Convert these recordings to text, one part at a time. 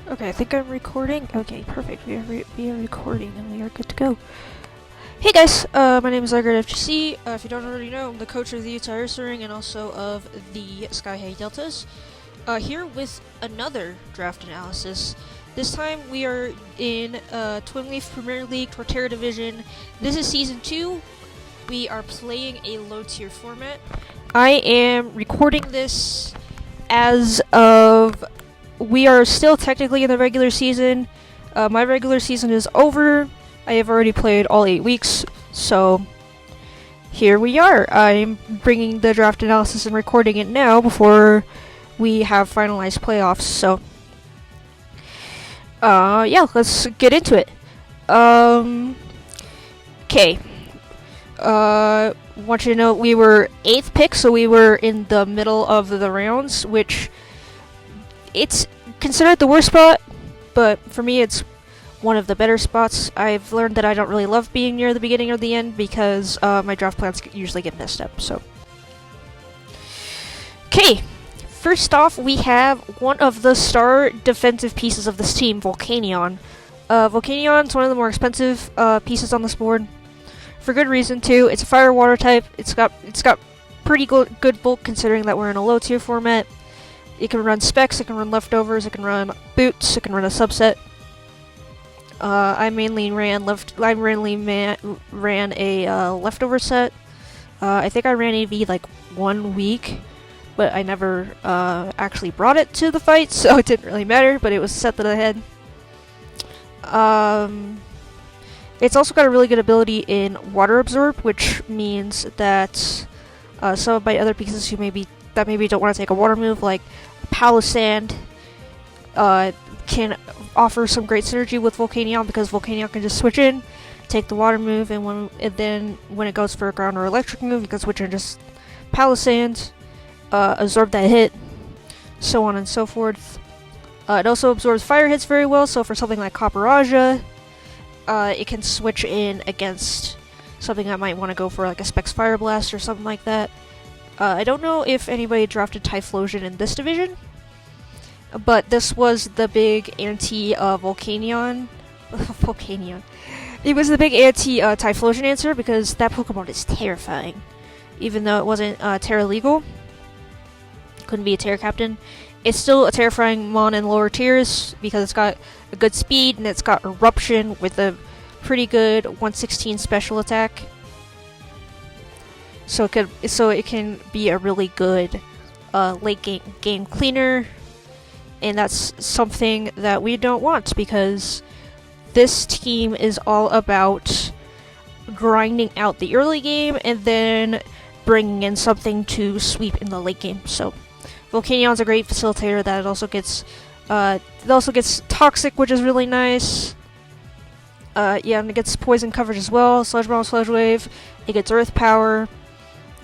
Okay, I think I'm recording. Okay, perfect. We are recording and we are good to go. Hey guys, my name is FGC. If you don't already know, I'm the coach of the Utah Ring and also of the Sky High Deltas. Here with another draft analysis. This time we are in Twin Leaf Premier League Torterra Division. This is Season 2. We are playing a low-tier format. I am recording this as of... We are still technically in the regular season. My regular season is over. I have already played all 8 weeks, so here we are. I'm bringing the draft analysis and recording it now before we have finalized playoffs, so yeah, let's get into it. Okay. Want you to know we were 8th pick, so we were in the middle of the rounds, which it's considered the worst spot, but for me it's one of the better spots. I've learned that I don't really love being near the beginning or the end because my draft plans usually get messed up, so. Okay, first off we have one of the star defensive pieces of this team, Volcanion. Volcanion's one of the more expensive pieces on this board. For good reason too. It's a fire water type. It's got pretty good bulk considering that we're in a low tier format. It can run specs, it can run leftovers, it can run boots, it can run a subset. I mainly ran a leftover set. I think I ran AV like 1 week, but I never actually brought it to the fight, so it didn't really matter. But it was a set that I had. It's also got a really good ability in water absorb, which means that some of my other pieces who maybe don't want to take a water move, like Palisand, can offer some great synergy with Volcanion because Volcanion can just switch in, take the water move, and then when it goes for a ground or electric move, you can switch in just Palisand, absorb that hit, so on and so forth. It also absorbs fire hits very well, so for something like Copperaja, it can switch in against something that might want to go for like a Specs Fire Blast or something like that. I don't know if anybody drafted Typhlosion in this division, but this was the big anti-Volcanion. Volcanion. It was the big anti-Typhlosion answer because that Pokemon is terrifying. Even though it wasn't Terra legal, couldn't be a Terra Captain, it's still a terrifying mon in lower tiers because it's got a good speed and it's got Eruption with a pretty good 116 special attack. So it can be a really good late game cleaner, and that's something that we don't want because this team is all about grinding out the early game and then bringing in something to sweep in the late game. So Volcanion's a great facilitator. That it also gets Toxic, which is really nice. Yeah, and it gets poison coverage as well. Sludge Bomb, Sludge Wave. It gets Earth Power.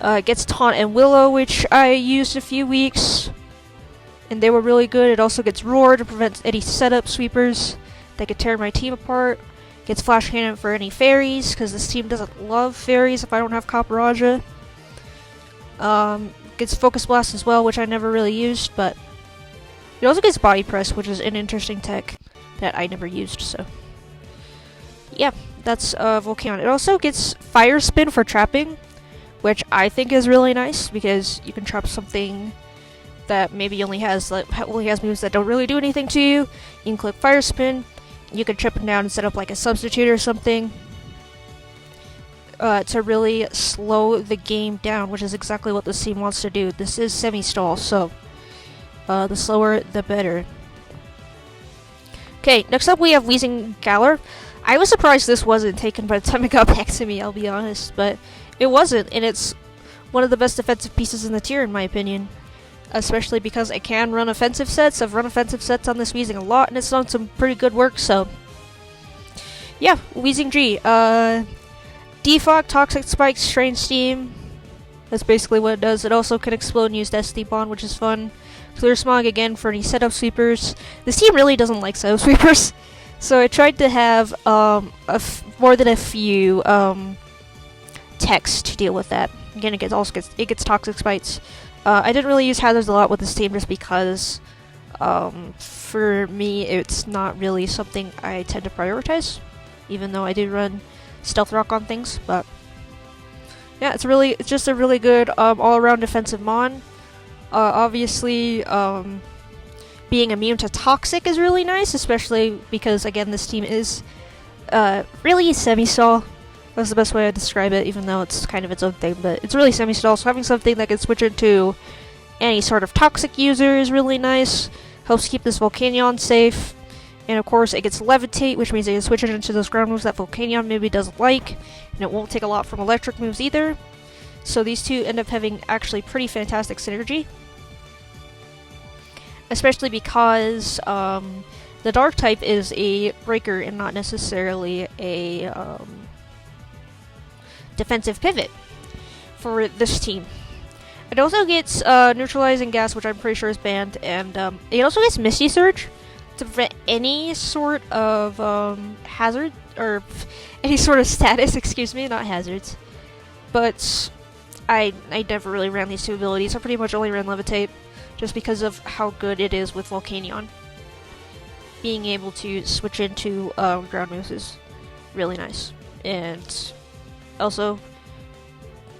It gets Taunt and Willow, which I used a few weeks, and they were really good. It also gets Roar to prevent any setup sweepers that could tear my team apart. Gets Flash Cannon for any fairies, because this team doesn't love fairies if I don't have Copperaja. Gets Focus Blast as well, which I never really used, but it also gets Body Press, which is an interesting tech that I never used, so yeah, that's Volcanion. It also gets Fire Spin for trapping, which I think is really nice because you can trap something that maybe only has moves that don't really do anything to you. You can click Fire Spin, you can trip it down and set up like a substitute or something to really slow the game down, which is exactly what this team wants to do. This is semi-stall, so the slower the better. Okay, next up we have Wheezing Galar. I was surprised this wasn't taken by the time it got back to me, I'll be honest, but it wasn't, and it's one of the best defensive pieces in the tier, in my opinion. Especially because it can run offensive sets. I've run offensive sets on this Wheezing a lot, and it's done some pretty good work, so yeah, Wheezing G. Defog, Toxic Spike, Strain Steam. That's basically what it does. It also can explode and use Destiny Bond, which is fun. Clear Smog again for any setup sweepers. This team really doesn't like setup sweepers, so I tried to have more than a few techs to deal with that. Again, it gets Toxic Spikes. I didn't really use hazards a lot with this team just because for me, it's not really something I tend to prioritize, even though I do run Stealth Rock on things. But yeah, it's just a really good all-around defensive mon. Obviously, being immune to Toxic is really nice, especially because, again, this team is really semi-stall. That's the best way to describe it, even though it's kind of its own thing, but it's really semi-stall, so having something that can switch into any sort of Toxic user is really nice. Helps keep this Volcanion safe. And of course, it gets Levitate, which means it can switch it into those ground moves that Volcanion maybe doesn't like, and it won't take a lot from electric moves either. So these two end up having actually pretty fantastic synergy. Especially because the Dark type is a breaker and not necessarily a defensive pivot for this team. It also gets Neutralizing Gas, which I'm pretty sure is banned, and it also gets Misty Surge to prevent any sort of hazard, or any sort of status, excuse me, not hazards. But I never really ran these two abilities. I pretty much only ran Levitate, just because of how good it is with Volcanion. Being able to switch into ground moves is really nice. And also,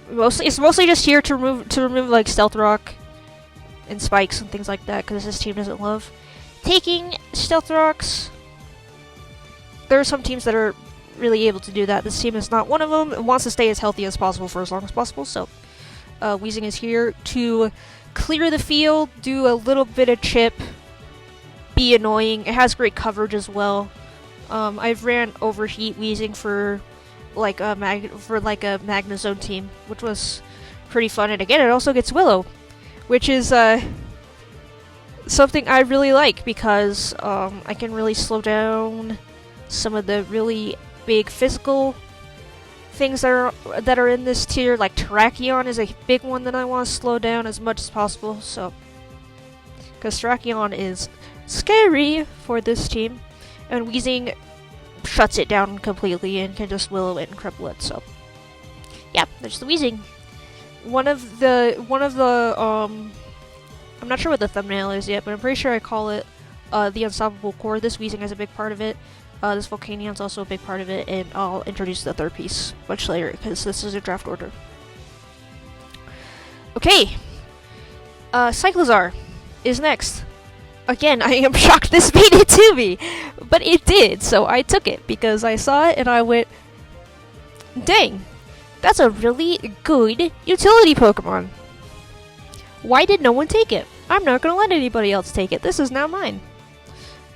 it's mostly just here to remove like Stealth Rock and spikes and things like that, because this team doesn't love taking Stealth Rocks. There are some teams that are really able to do that. This team is not one of them. It wants to stay as healthy as possible for as long as possible, so Weezing is here to clear the field, do a little bit of chip, be annoying. It has great coverage as well. I've ran Overheat Weezing for like a Magnezone team, which was pretty fun. And again, it also gets Willow, which is something I really like, because I can really slow down some of the really big physical things that are in this tier. Like Terrakion is a big one that I want to slow down as much as possible. So, because Terrakion is scary for this team, and Weezing shuts it down completely and can just Willow it and cripple it. So yeah, there's the Weezing. One of the I'm not sure what the thumbnail is yet, but I'm pretty sure I call it the Unstoppable Core. This Weezing is a big part of it. This Volcanion's also a big part of it, and I'll introduce the third piece much later, because this is a draft order. Okay, Cyclizar is next. Again, I am shocked this made it to me, but it did, so I took it, because I saw it and I went, dang, that's a really good utility Pokemon. Why did no one take it? I'm not gonna let anybody else take it. This is now mine.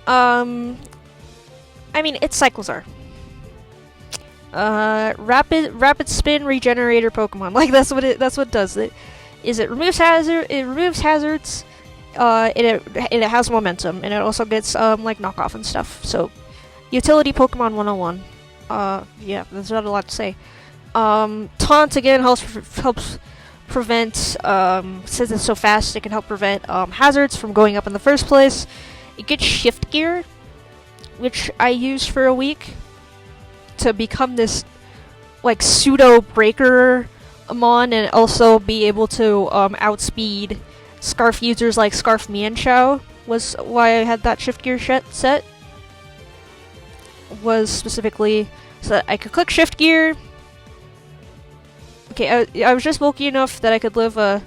I mean, it's Cyclizar. Rapid spin regenerator Pokemon. Like, that's what it does. It removes hazards. It has momentum, and it also gets like knockoff and stuff. So, utility Pokemon 101. Yeah, there's not a lot to say. Taunt again helps prevent, since it's so fast, it can help prevent hazards from going up in the first place. It gets Shift Gear, which I used for a week to become this like pseudo breaker mon, and also be able to outspeed Scarf users like Scarf Mienshao. Was why I had that Shift Gear set. Was specifically so that I could click Shift Gear. Okay, I was just bulky enough that I could live I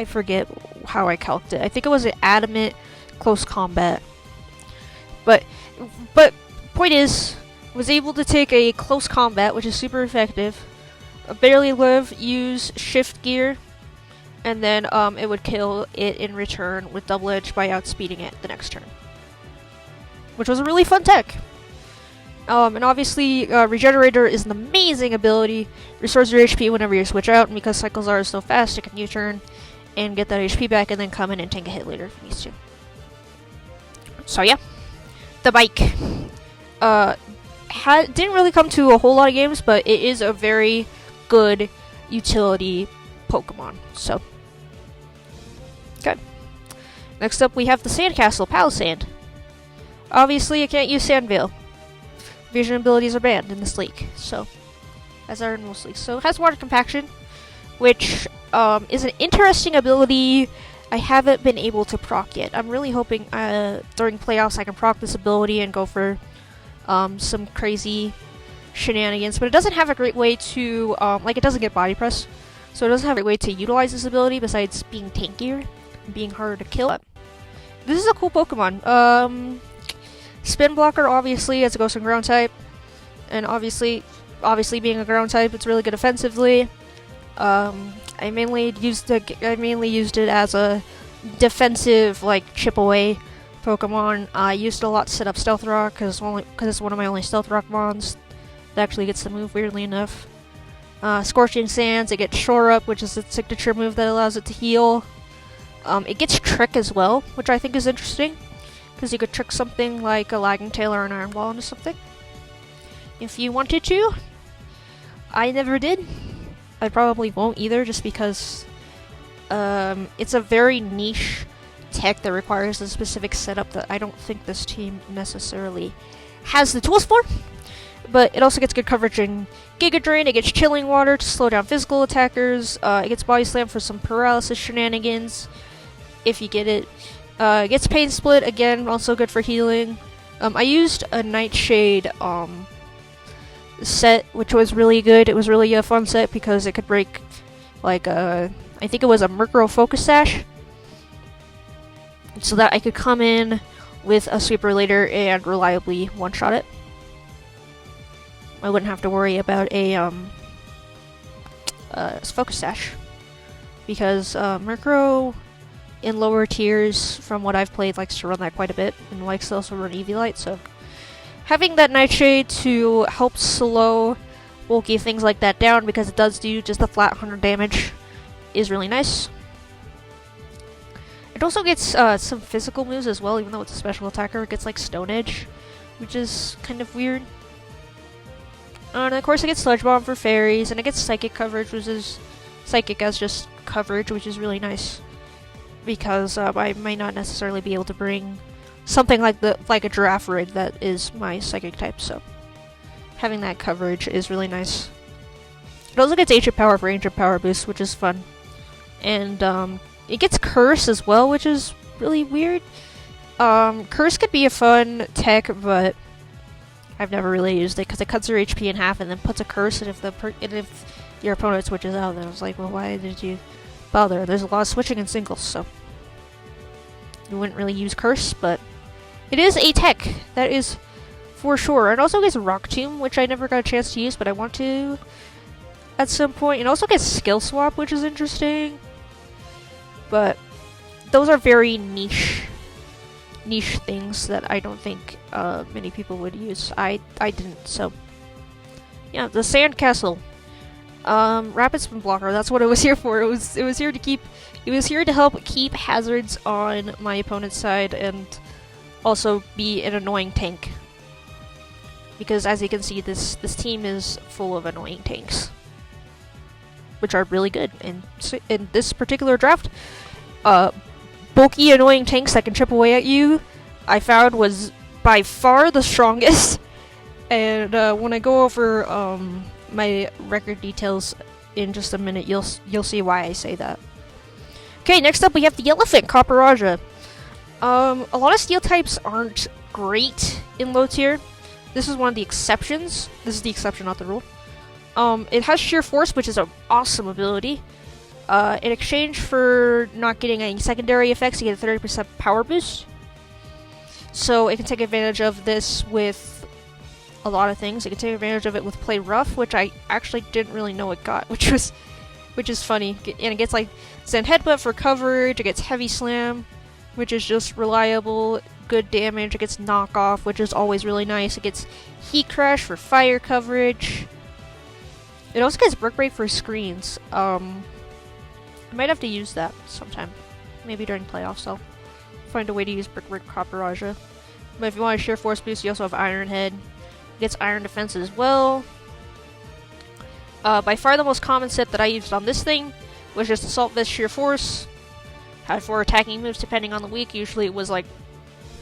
forget how I calced it. I think it was an Adamant Close Combat. But point is, was able to take a Close Combat, which is super effective, barely live, use Shift Gear, and then it would kill it in return with Double Edge by outspeeding it the next turn. Which was a really fun tech. And obviously, Regenerator is an amazing ability. Restores your HP whenever you switch out, and because Cyclizar is so fast, it can U-turn and get that HP back, and then come in and tank a hit later if it needs to. So yeah, the bike. Didn't really come to a whole lot of games, but it is a very good utility Pokemon. So, good. Next up, we have the Sandcastle, Palisand. Obviously, you can't use Sandveil. Vision abilities are banned in this league, so as are in most leagues. So it has Water Compaction, which is an interesting ability I haven't been able to proc yet. I'm really hoping during playoffs I can proc this ability and go for some crazy shenanigans, but it doesn't have a great way to, like, it doesn't get body press, so it doesn't have a great way to utilize this ability besides being tankier and being harder to kill. This is a cool Pokemon. Spin Blocker, obviously, as a Ghost and Ground type, and obviously being a ground type, it's really good offensively. I mainly used it as a defensive, like, chip away Pokemon. I used it a lot to set up Stealth Rock because it's one of my only Stealth Rock mons that actually gets to move, weirdly enough. Scorching Sands, it gets Shore Up, which is its signature move that allows it to heal. It gets Trick as well, which I think is interesting, because you could trick something like a Lagging Tail or an Iron Ball into something, if you wanted to. I never did. I probably won't either, just because it's a very niche tech that requires a specific setup that I don't think this team necessarily has the tools for. But it also gets good coverage in Giga Drain, it gets Chilling Water to slow down physical attackers, it gets Body Slam for some paralysis shenanigans, if you get it. It gets Pain Split, again, also good for healing. I used a Nightshade set, which was really good. It was really a fun set because it could break, like, I think it was a Murkrow Focus Sash, so that I could come in with a Sweeper later and reliably one-shot it. I wouldn't have to worry about a Focus Sash, because Murkrow in lower tiers, from what I've played, likes to run that quite a bit, and likes to also run Eviolite, so having that Nightshade to help slow bulky things like that down, because it does do just a flat 100 damage, is really nice. It also gets some physical moves as well, even though it's a special attacker. It gets like Stone Edge, which is kind of weird. And of course it gets Sludge Bomb for fairies, and it gets Psychic coverage, which is Psychic as just coverage, which is really nice, because I might not necessarily be able to bring something like a Giraffe Rig that is my Psychic type, so having that coverage is really nice. It also gets Ancient Power for Ancient Power boost, which is fun. And it gets Curse as well, which is really weird. Curse could be a fun tech, but I've never really used it because it cuts your HP in half and then puts a Curse, and if your opponent switches out, then I was like, well, why did you bother? There's a lot of switching in singles, so you wouldn't really use Curse, but it is a tech, that is for sure. It also gets Rock Tomb, which I never got a chance to use, but I want to at some point. It also gets Skill Swap, which is interesting, but those are very niche things that I don't think many people would use. I didn't, so yeah. The Sandcastle, Rapid Spin Blocker, that's what it was here for. It was here to help keep hazards on my opponent's side and also be an annoying tank, because as you can see, this team is full of annoying tanks, which are really good. And in this particular draft, bulky, annoying tanks that can chip away at you, I found was by far the strongest. And when I go over my record details in just a minute, you'll see why I say that. Okay, next up we have the Elephant, Copperaja. A lot of steel types aren't great in low tier. This is one of the exceptions. This is the exception, not the rule. It has Sheer Force, which is an awesome ability. In exchange for not getting any secondary effects, you get a 30% power boost. So it can take advantage of this with a lot of things. It can take advantage of it with Play Rough, which I actually didn't really know it got, which is funny. And it gets like Zen Headbutt for coverage. It gets Heavy Slam, which is just reliable, good damage. It gets Knock Off, which is always really nice. It gets Heat Crash for fire coverage. It also gets Brick Break for screens. I might have to use that sometime. Maybe during playoffs I'll find a way to use Brick Break Copperaja. But if you want a Sheer Force boost, you also have Iron Head. It gets Iron Defense as well. By far the most common set that I used on this thing was just Assault Vest, Sheer Force. Had 4 attacking moves depending on the week. Usually it was like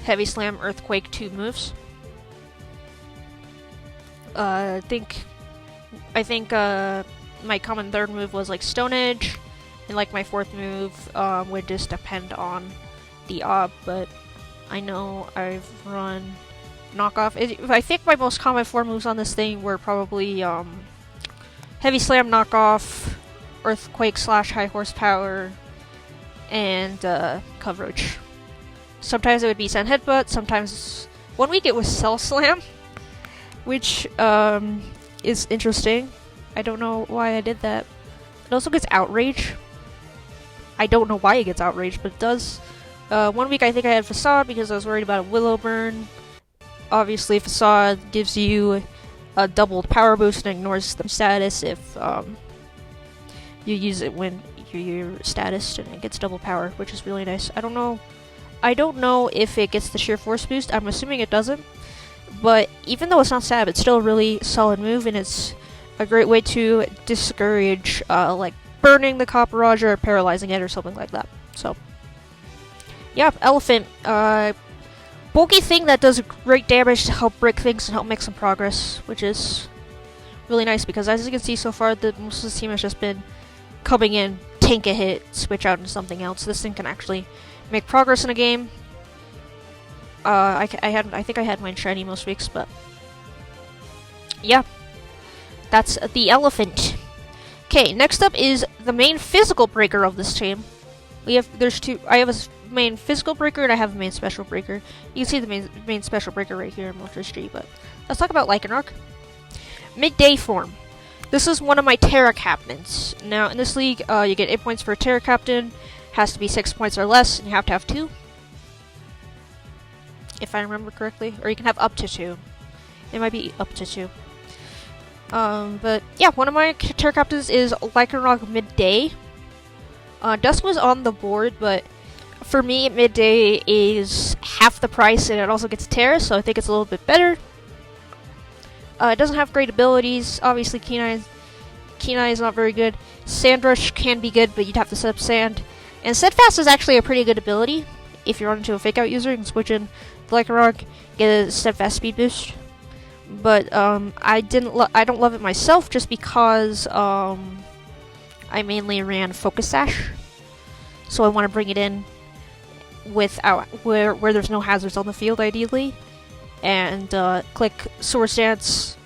Heavy Slam, Earthquake, 2 moves. I think my common third move was like Stone Edge, And like my fourth move would just depend on the but I know I've run knockoff. I think my most common 4 moves on this thing were probably heavy slam knockoff, earthquake / high horsepower, and coverage. Sometimes it would be send headbutt. Sometimes one week it was cell slam, which is interesting. I don't know why I did that. It also gets outrage. I don't know why it gets outrage, but it does. One week I think I had facade because I was worried about a willow burn. Obviously, facade gives you a doubled power boost and ignores the status if you use it when you're status, and it gets double power, which is really nice. I don't know if it gets the sheer force boost. I'm assuming it doesn't. But even though it's not stab, it's still a really solid move, and it's a great way to discourage like burning the Copper Roger or paralyzing it or something like that. So yeah, elephant, bulky thing that does great damage to help break things and help make some progress, which is really nice because as you can see so far, most of the team has just been coming in, tank a hit, switch out into something else. This thing can actually make progress in a game. I think I had mine shiny most weeks, but yeah, that's the elephant. Okay, next up is the main physical breaker of this team. There's two. I have a main physical breaker and I have a main special breaker. You can see the main special breaker right here in Moltres G, but let's talk about Lycanroc. Midday form. This is one of my Terra Captains. Now, in this league, you get 8 points for a Terra Captain. Has to be 6 points or less, and you have to have 2. If I remember correctly. Or you can have up to 2. It might be up to 2. But yeah, one of my Terra Captains is Lycanroc Midday. Dusk was on the board, but for me, Midday is half the price, and it also gets Terra, so I think it's a little bit better. It doesn't have great abilities. Obviously, Keen Eye is not very good. Sand Rush can be good, but you'd have to set up Sand. And Steadfast is actually a pretty good ability. If you run into a Fake Out user, you can switch in the Lycanroc, get a Steadfast speed boost. But I don't love it myself, just because I mainly ran Focus Sash. So I want to bring it in without where there's no hazards on the field, ideally. And click Swords Dance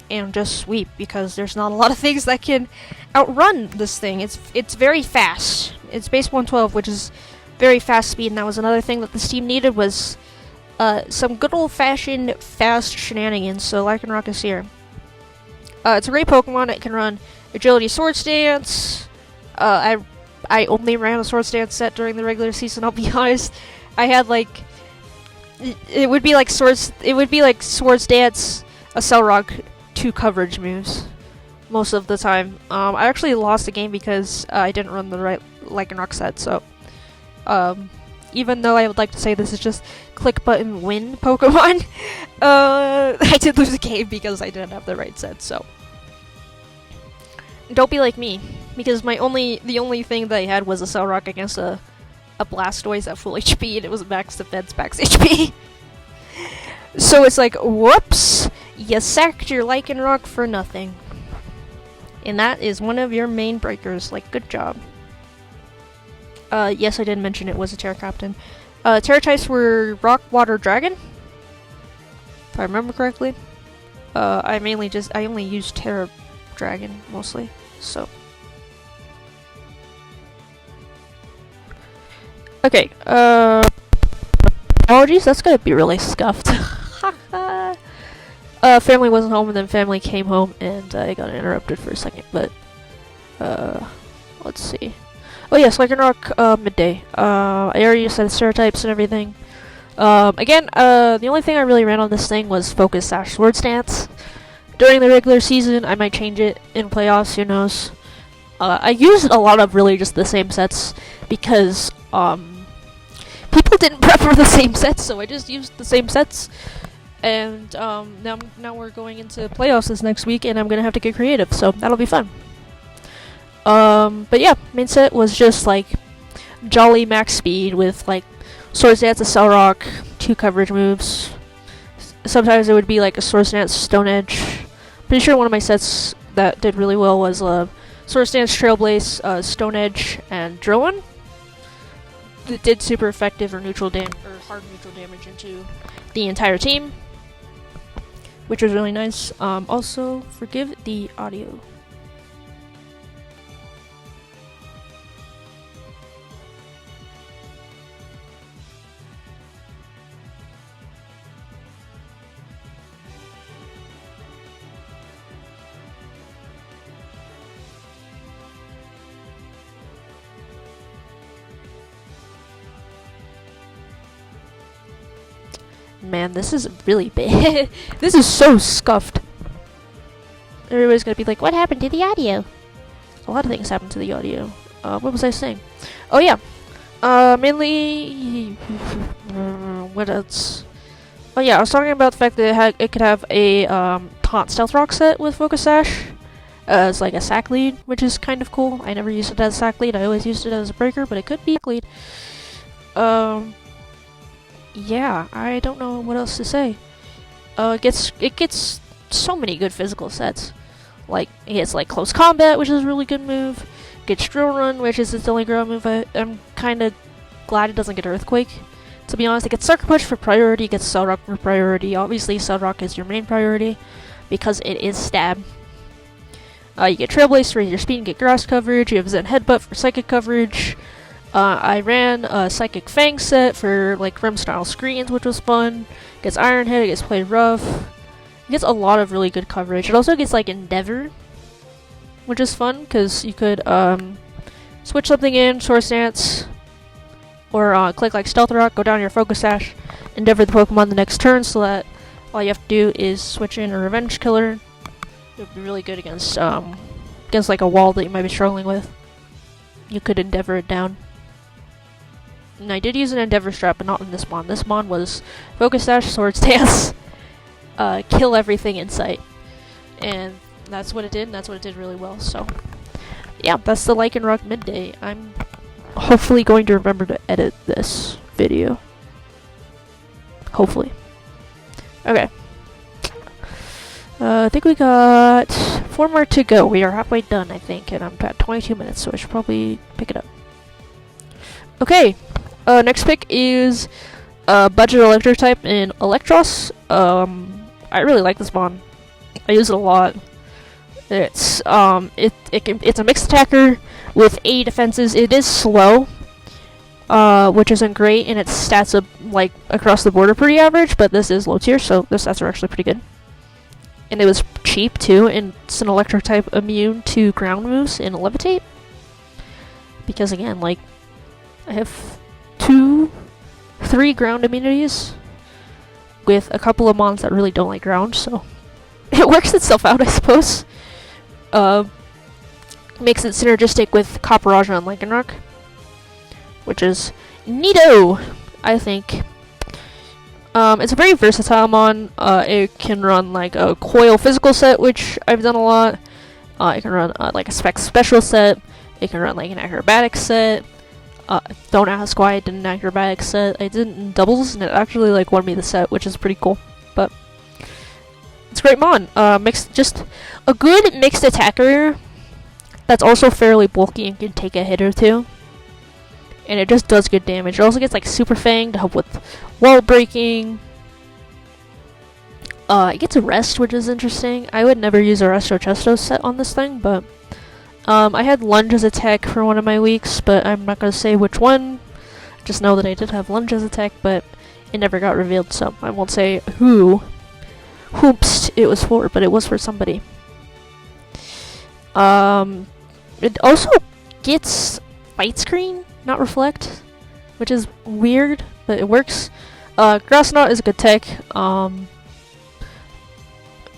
and just sweep, because there's not a lot of things that can outrun this thing. It's very fast. It's base 112, which is very fast speed, and that was another thing that this team needed, was some good old-fashioned fast shenanigans, so Lycanroc is here. It's a great Pokemon. It can run Agility Swords Dance. I only ran a Swords Dance set during the regular season, I'll be honest. I had like it would be like Swords Dance, a Cellrock, 2 coverage moves most of the time. I actually lost the game because I didn't run the right Lycanroc set, so even though I would like to say this is just click button win Pokemon, I did lose the game because I didn't have the right set, so don't be like me, because the only thing that I had was a Cellrock against a Blastoise at full HP, and it was max defense, max HP. So it's like, whoops, you sacked your Lycanroc for nothing. And that is one of your main breakers, like, good job. Yes, I did mention it was a Terra Captain. Terra types were Rock, Water, Dragon, if I remember correctly. I only used Terra Dragon, mostly, so. Okay, apologies, that's gonna be really scuffed. Family wasn't home, and then family came home, and I got interrupted for a second, but, let's see. Oh yes, Lycanroc, Midday. I already said stereotypes and everything. Again, the only thing I really ran on this thing was Focus Sash Swords Dance. During the regular season, I might change it in playoffs, who knows. I used a lot of really just the same sets, because, people didn't prep for the same sets, so I just used the same sets. And now we're going into playoffs this next week, and I'm gonna have to get creative, so that'll be fun. But yeah, main set was just like jolly max speed with like Swords Dance, a Cellrock, 2 coverage moves. Sometimes it would be like a Swords Dance, Stone Edge. Pretty sure one of my sets that did really well was Sword Stance, Trailblaze, Stone Edge, and Drillin. It did super effective or hard neutral damage into the entire team, which was really nice. Also, forgive the audio. Man, this is really bad. This is so scuffed. Everybody's gonna be like, what happened to the audio? A lot of things happened to the audio. What was I saying? Oh yeah. Mainly... what else? Oh yeah, I was talking about the fact that it could have a taunt stealth rock set with Focus Sash as like a sack lead, which is kind of cool. I never used it as a sack lead. I always used it as a breaker, but it could be a lead. Yeah, I don't know what else to say. It gets so many good physical sets. Like, it gets like Close Combat, which is a really good move. It gets Drill Run, which is its only ground move. I'm kind of glad it doesn't get Earthquake. To be honest, it gets Sucker Punch for priority, it gets Cell Rock for priority. Obviously, Cell Rock is your main priority, because it is stab. You get Trailblaze for your speed and get grass coverage. You have Zen Headbutt for psychic coverage. I ran a Psychic Fang set for like Rim style screens, which was fun. It gets Iron Head, it gets Play Rough. It gets a lot of really good coverage. It also gets like Endeavor, which is fun because you could switch something in, Sword Stance, or click like Stealth Rock, go down your Focus Sash, Endeavor the Pokemon the next turn, so that all you have to do is switch in a Revenge Killer. It would be really good against like a wall that you might be struggling with. You could Endeavor it down. And I did use an Endeavor Strap, but not in this mon. This mon was Focus Sash, Sword Stance, kill everything in sight. And that's what it did, and that's what it did really well, so. Yeah, that's the Lycanroc midday. I'm hopefully going to remember to edit this video. Hopefully. Okay. I think we got 4 more to go. We are halfway done, I think, and I'm at 22 minutes, so I should probably pick it up. Okay. Next pick is Budget Electric type in Electros. I really like this mon. I use it a lot. It's it's a mixed attacker with 80 defenses. It is slow, which isn't great, and its stats are like across the board are pretty average. But this is low tier, so the stats are actually pretty good. And it was cheap too, and it's an Electric type immune to ground moves and Levitate. Because again, like I have 3 ground immunities with a couple of mons that really don't like ground, so it works itself out, I suppose. Makes it synergistic with Copperajah and Lycanroc, which is neato, I think. It's a very versatile mon. It can run like a Coil physical set, which I've done a lot. It can run like a Spec special set. It can run like an acrobatics set. Don't ask why I did an acrobatics set. I did it in doubles, and it actually like won me the set, which is pretty cool. But it's a great mon. Just a good mixed attacker that's also fairly bulky and can take a hit or two. And it just does good damage. It also gets like Super Fang to help with wall breaking. It gets Arrest, which is interesting. I would never use Arrest or Chesto set on this thing, but I had Lunge as a tech for one of my weeks, but I'm not going to say which one. Just know that I did have Lunge as a tech, but it never got revealed, so I won't say whoops it was for, but it was for somebody. It also gets Fight Screen, not Reflect, which is weird, but it works. Grass Knot is a good tech.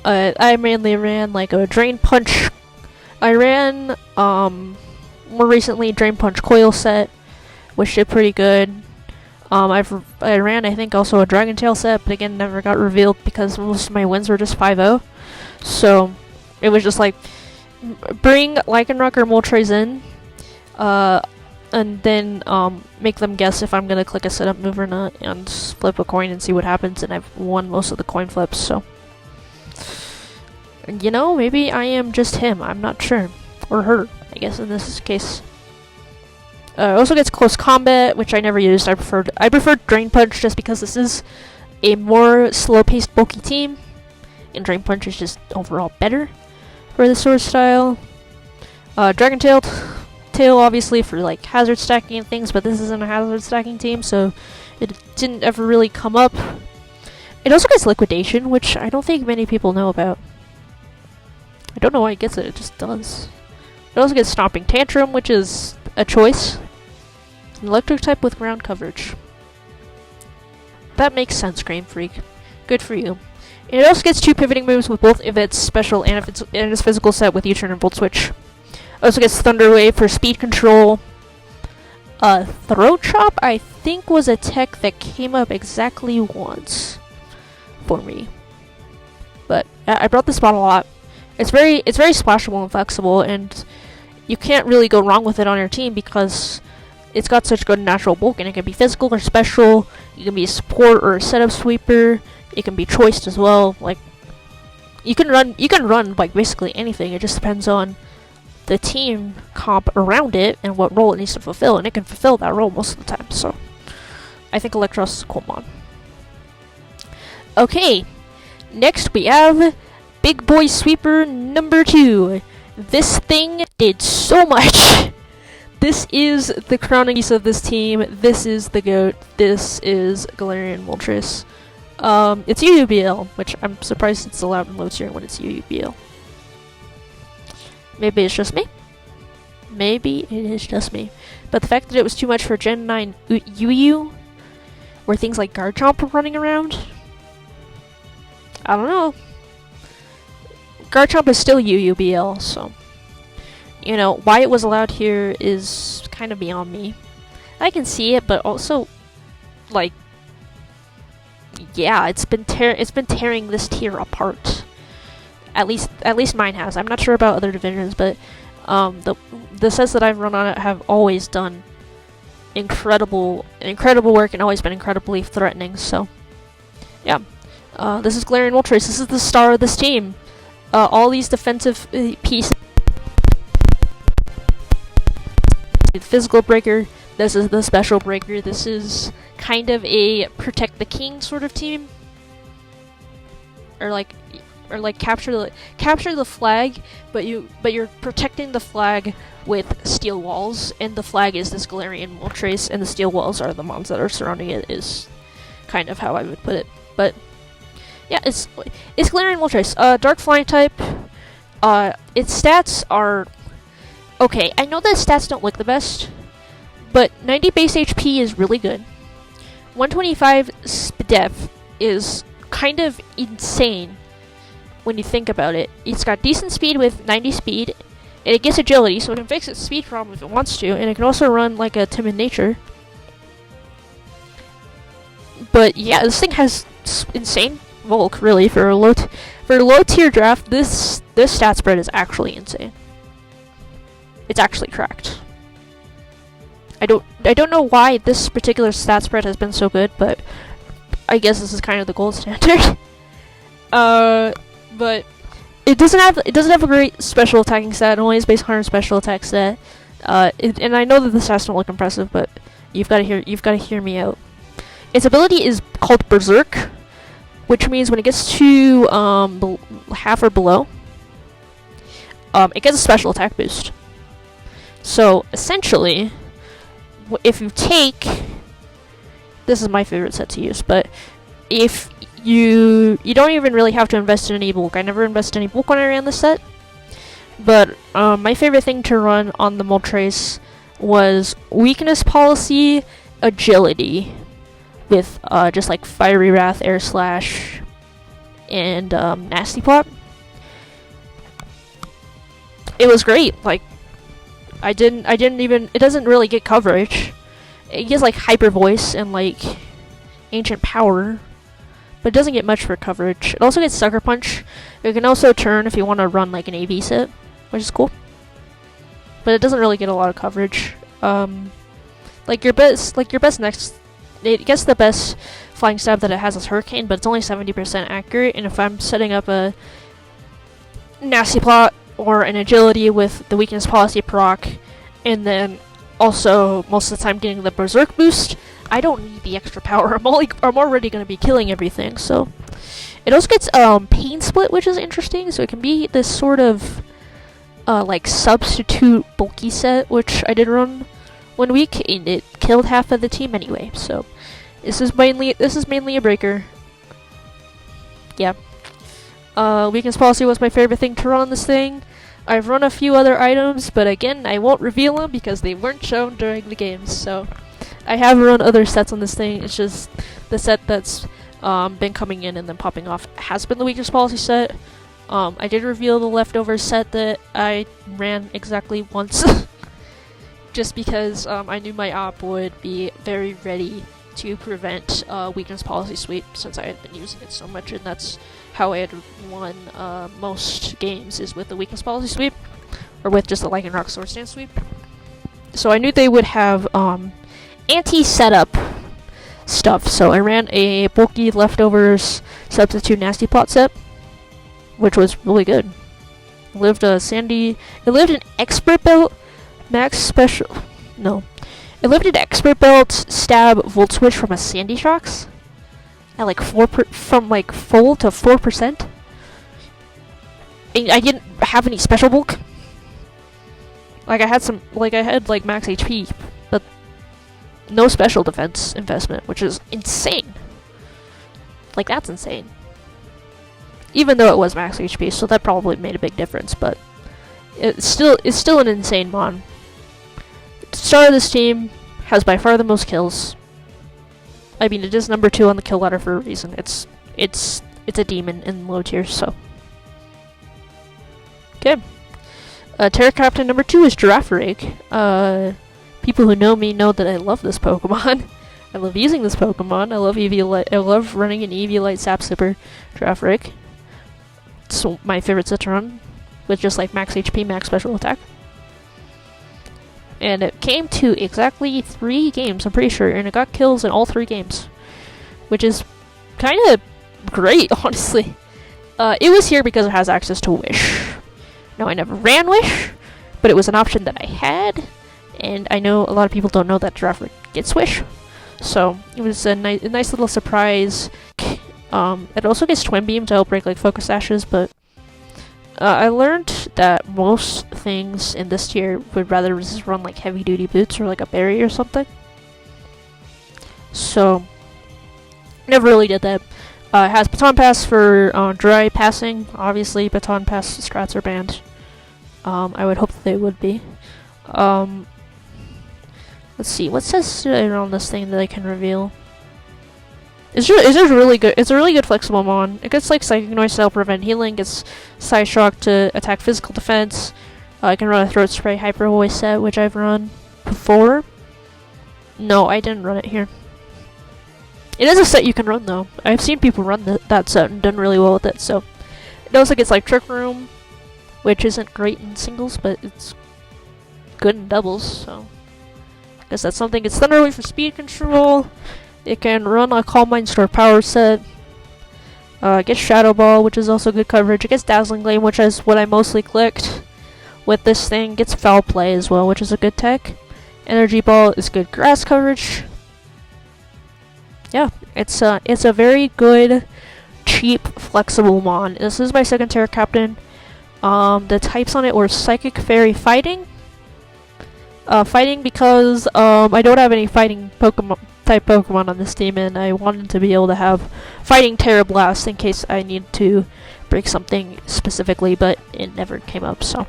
I mainly ran like a Drain Punch. I ran more recently Drain Punch Coil set, which did pretty good. I ran I think also a Dragon Tail set, but again never got revealed because most of my wins were just 5-0. So it was just like bring Lycanroc or Moltres in, and then make them guess if I'm gonna click a setup move or not, and flip a coin and see what happens. And I've won most of the coin flips, so. You know, maybe I am just him, I'm not sure. Or her. I guess in this case. It also gets close combat, which I never used. I preferred Drain Punch just because this is a more slow-paced, bulky team, and Drain Punch is just overall better for the sword style. Dragon Tail obviously for like hazard stacking and things, but this isn't a hazard stacking team, so it didn't ever really come up. It also gets Liquidation, which I don't think many people know about. I don't know why it gets it, it just does. It also gets Stomping Tantrum, which is a choice. An electric type with ground coverage. That makes sense, Game Freak. Good for you. And it also gets 2 pivoting moves with both of its special and its physical set with U-turn and Volt Switch. Also gets Thunder Wave for speed control. Throat Chop, I think, was a tech that came up exactly once for me. But I brought this mod a lot. It's very splashable and flexible, and you can't really go wrong with it on your team because it's got such good natural bulk, and it can be physical or special. You can be a support or a setup sweeper. It can be choiced as well. Like you can run like basically anything. It just depends on the team comp around it and what role it needs to fulfill, and it can fulfill that role most of the time. So I think Electros is a cool mod. Okay, next we have Big Boy Sweeper number 2. This thing did so much. This is the crowning piece of this team. This is the GOAT. This is Galarian Moltres. It's UUBL, which I'm surprised it's allowed in low tier when it's UUBL. Maybe it's just me. Maybe it is just me. But the fact that it was too much for Gen 9 UU, where things like Garchomp were running around, I don't know. Garchomp is still UUBL, so you know why it was allowed here is kind of beyond me. I can see it, but also, like, yeah, it's been tearing this tier apart. At least mine has. I'm not sure about other divisions, but the sets that I've run on it have always done incredible work and always been incredibly threatening. So, yeah, this is Galarian Moltres. This is the star of this team. All these defensive pieces. The physical breaker. This is the special breaker. This is kind of a protect the king sort of team, or like capture the flag, but you're protecting the flag with steel walls, and the flag is this Galarian Moltres, and the steel walls are the mons that are surrounding it. Is kind of how I would put it, but yeah, it's Galarian Moltres. Dark flying type. Its stats are okay. I know that stats don't look the best, but 90 base HP is really good. 125 def is kind of insane when you think about it. It's got decent speed with 90 speed, and it gets agility, so it can fix its speed problem if it wants to, and it can also run like a timid nature. But yeah, this thing has insane bulk, really, for a low tier draft. This stat spread is actually insane. It's actually cracked. I don't know why this particular stat spread has been so good, but I guess this is kind of the gold standard. But it doesn't have a great special attacking stat. It only is based on a special attack stat. And I know that the stats don't look impressive, but you've got to hear me out. Its ability is called Berserk, which means when it gets to half or below, it gets a special attack boost. So essentially, if you take, this is my favorite set to use, but if you don't even really have to invest in any bulk. I never invested any bulk when I ran this set, but my favorite thing to run on the Moltres was weakness policy, agility, with just like Fiery Wrath, Air Slash, and Nasty Plot. It was great. Like, I didn't even, it doesn't really get coverage. It gets like Hyper Voice and like Ancient Power, but it doesn't get much for coverage. It also gets Sucker Punch. It can also turn if you want to run like an AV set, which is cool. But it doesn't really get a lot of coverage. Like your best next, it gets the best flying stab that it has is Hurricane, but it's only 70% accurate. And if I'm setting up a Nasty Plot or an agility with the weakness policy proc, and then also most of the time getting the berserk boost, I don't need the extra power. I'm already going to be killing everything. So it also gets pain split, which is interesting. So it can be this sort of like substitute bulky set, which I did run 1 week, and it killed half of the team anyway. So this is mainly a breaker. Yeah. Weakness policy was my favorite thing to run on this thing. I've run a few other items, but again, I won't reveal them because they weren't shown during the games. So I have run other sets on this thing. It's just the set that's been coming in and then popping off has been the weakness policy set. I did reveal the leftover set that I ran exactly once, just because I knew my op would be very ready to prevent weakness policy sweep, since I had been using it so much, and that's how I had won most games, is with the weakness policy sweep, or with just the Lycanroc sword stance sweep. So I knew they would have anti-setup stuff, so I ran a bulky leftovers substitute nasty plot set, which was really good. It lived an expert belt max special. No. It lived an expert belt stab volt switch from a Sandy Shocks at like from like full to 4%. And I didn't have any special bulk. Like I had max HP, but no special defense investment, which is insane. Like that's insane. Even though it was max HP, so that probably made a big difference, but it's still an insane mon. The star of this team has by far the most kills. I mean, it is number 2 on the kill ladder for a reason. It's a demon in low tier, so. Okay. Terra Captain number 2 is Girafarig. People who know me know that I love this Pokemon. I love using this Pokemon. I love running an Eviolite Sap Sipper Girafarig. It's my favorite set to run, with just like max HP, max special attack. And it came to exactly 3 games, I'm pretty sure, and it got kills in all 3 games, which is kind of great, honestly. It was here because it has access to Wish. No, I never ran Wish, but it was an option that I had, and I know a lot of people don't know that Girafarig gets Wish, so it was a nice little surprise. It also gets Twin Beam to help break like Focus Ashes, but I learned that most things in this tier would rather just run like heavy duty boots or like a berry or something. So, never really did that. It has Baton Pass for dry passing. Obviously, Baton Pass strats are banned. I would hope that they would be. Let's see, what says on this thing that I can reveal? It's really good. It's a really good flexible mon. It gets like Psychic Noise to help prevent healing. Gets Side Shock to attack physical defense. I can run a Throat Spray Hyper Voice set, which I've run before. No, I didn't run it here. It is a set you can run though. I've seen people run that set and done really well with it. So it also gets like Trick Room, which isn't great in singles, but it's good in doubles. So I guess that's something. It's Thunder Wave for speed control. It can run a Calm Mind Store power set. It gets Shadow Ball, which is also good coverage. It gets Dazzling Gleam, which is what I mostly clicked with this thing. It gets Foul Play as well, which is a good tech. Energy Ball is good grass coverage. Yeah, it's a very good, cheap, flexible mon. This is my second Terra Captain. The types on it were Psychic, Fairy, Fighting. Fighting because I don't have any fighting type Pokemon on this team, and I wanted to be able to have Fighting Terra Blast in case I need to break something specifically, but it never came up, so.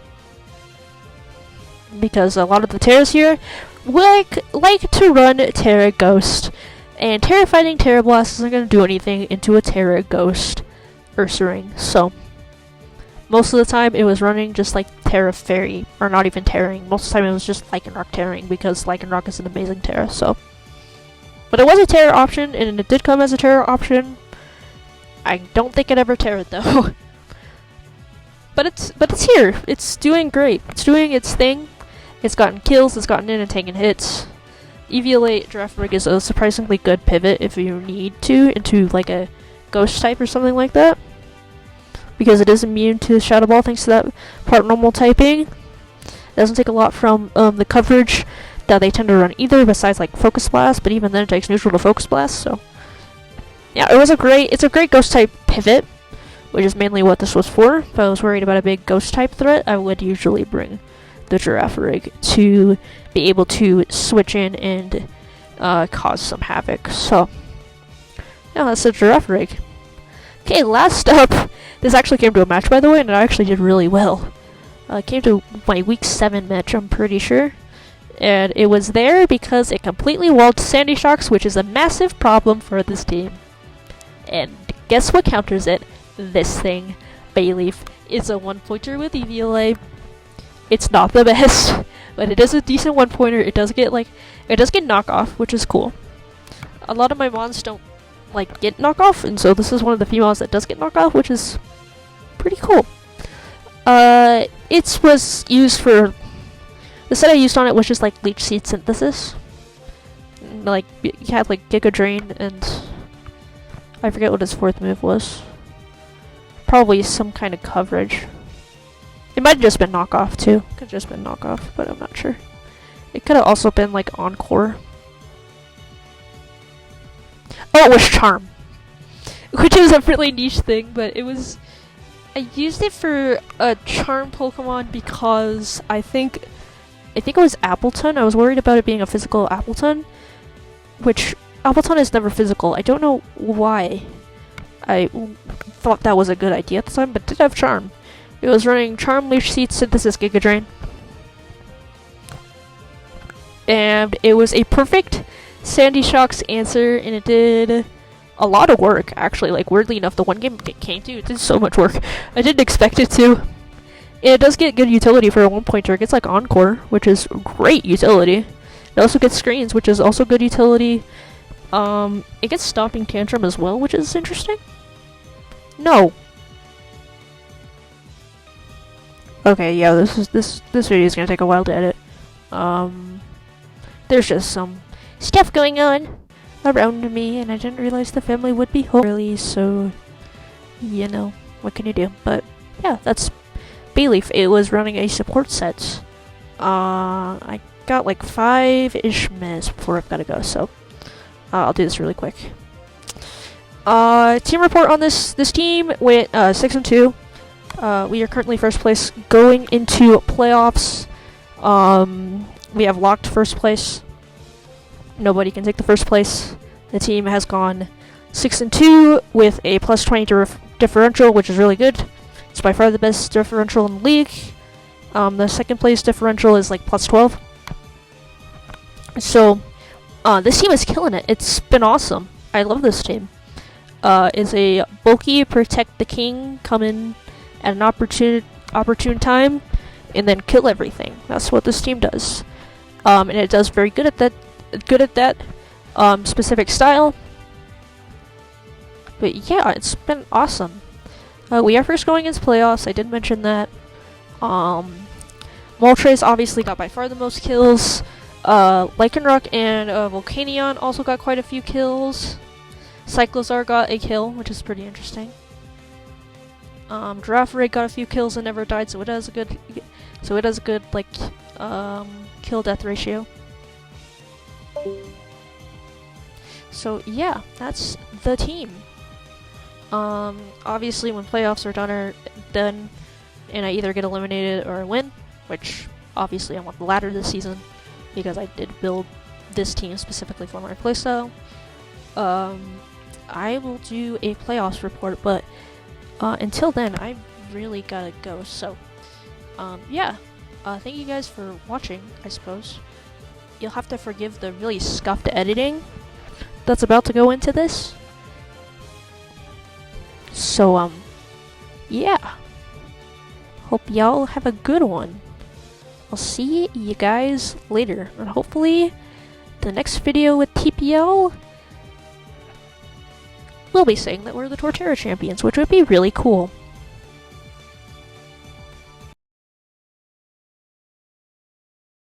Because a lot of the Terras here like to run Terra Ghost, and Terra Fighting Terra Blast isn't going to do anything into a Terra Ghost Ursaring, so. Most of the time, it was running just like Terra Fairy, or not even Terraing. Most of the time, it was just Lycanroc Terraing, because Lycanroc is an amazing Terra, so. But it was a Terra option, and it did come as a Terra option. I don't think it ever Terra'd, though. but it's here. It's doing great. It's doing its thing. It's gotten kills, it's gotten in and taken hits. Eviolate Girafarig is a surprisingly good pivot if you need to, into like a Ghost type or something like that. because it is immune to Shadow Ball thanks to that part normal typing. It doesn't take a lot from the coverage that they tend to run either, besides like Focus Blast, but even then it takes neutral to Focus Blast, so yeah, it's a great ghost type pivot, which is mainly what this was for. If I was worried about a big ghost type threat, I would usually bring the Girafarig to be able to switch in and cause some havoc. So yeah, that's the Girafarig. Okay, last up, this actually came to a match by the way, and it actually did really well. It came to my week 7 match, I'm pretty sure. And it was there because it completely walled Sandy Shocks, which is a massive problem for this team. And guess what counters it? This thing. Bayleaf. It's a 1-pointer with EVLA. It's not the best, but it is a decent 1-pointer. It does get knockoff, which is cool. A lot of my mons don't get knockoff, and so this is one of the few mons that does get knockoff, which is pretty cool. It was used for the set I used on it was just like Leech Seed Synthesis. Like you had like Giga Drain and I forget what his 4th move was. Probably some kind of coverage. It might have just been knockoff too. Could have just been knockoff, but I'm not sure. It could have also been like Encore. Oh, it was Charm. Which is a really niche thing, but it was... I used it for a Charm Pokemon because I think it was Appleton. I was worried about it being a physical Appleton, which Appleton is never physical. I don't know why I thought that was a good idea at the time, but it did have Charm. It was running Charm, Leech Seed, Synthesis, Giga Drain. And it was a perfect Sandy Shocks answer, and it did a lot of work, actually. Like, weirdly enough, the one game it came to, it did so much work. I didn't expect it to. It does get good utility for a 1-pointer. It gets like Encore, which is great utility. It also gets Screens, which is also good utility. It gets Stomping Tantrum as well, which is interesting. No. Okay, yeah, this video is gonna take a while to edit. There's just some stuff going on around me, and I didn't realize the family would be home early, so you know, what can you do? But yeah, that's Bayleaf. It was running a support set. I got like 5-ish minutes before I've gotta go, so I'll do this really quick. Team report on this team went 6-2. We are currently first place going into playoffs. We have locked first place. Nobody can take the first place. The team has gone 6-2 with a plus 20 differential, which is really good. It's by far the best differential in the league. The second place differential is like plus 12. So, this team is killing it. It's been awesome. I love this team. It's a bulky Protect the King, come in at an opportune time, and then kill everything. That's what this team does. And it does very good at that specific style. But yeah, it's been awesome. We are first going into playoffs, I did mention that. Moltres obviously got by far the most kills. Lycanroc and Volcanion also got quite a few kills. Cyclozar got a kill, which is pretty interesting. Girafarig got a few kills and never died, so it has a good like kill death ratio. So yeah, that's the team. Obviously when playoffs are done and I either get eliminated or win, which obviously I want the latter this season because I did build this team specifically for my playstyle. I will do a playoffs report, but until then, I really gotta go. So, yeah, thank you guys for watching, I suppose. You'll have to forgive the really scuffed editing that's about to go into this. So, yeah. Hope y'all have a good one. I'll see you guys later, and hopefully the next video with TPL we'll be saying that we're the Torterra champions, which would be really cool.